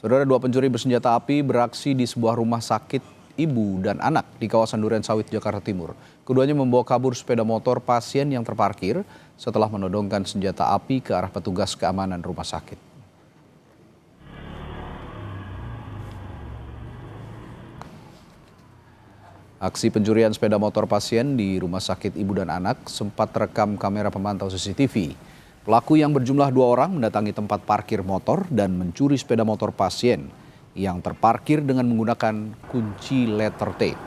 Saudara, dua pencuri bersenjata api beraksi di sebuah rumah sakit ibu dan anak di kawasan Durensawit, Jakarta Timur. Keduanya membawa kabur sepeda motor pasien yang terparkir setelah menodongkan senjata api ke arah petugas keamanan rumah sakit. Aksi pencurian sepeda motor pasien di rumah sakit ibu dan anak sempat terekam kamera pemantau CCTV. Pelaku yang berjumlah 2 orang mendatangi tempat parkir motor dan mencuri sepeda motor pasien yang terparkir dengan menggunakan kunci letter T.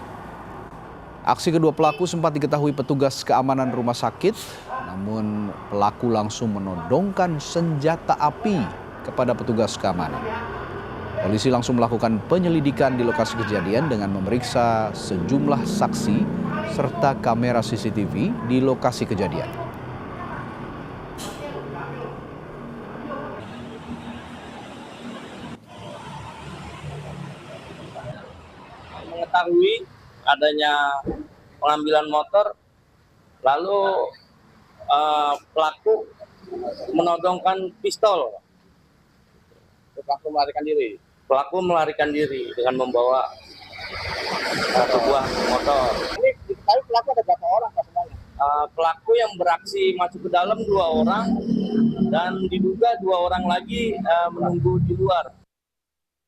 Aksi kedua pelaku sempat diketahui petugas keamanan rumah sakit, namun pelaku langsung menodongkan senjata api kepada petugas keamanan. Polisi langsung melakukan penyelidikan di lokasi kejadian dengan memeriksa sejumlah saksi serta kamera CCTV di lokasi kejadian. Mengetahui adanya pengambilan motor, lalu pelaku menodongkan pistol. Pelaku melarikan diri dengan membawa sebuah motor. Ini diketahui pelaku ada berapa orang Pak semuanya? Pelaku yang beraksi masuk ke dalam 2 orang dan diduga 2 orang lagi menunggu di luar.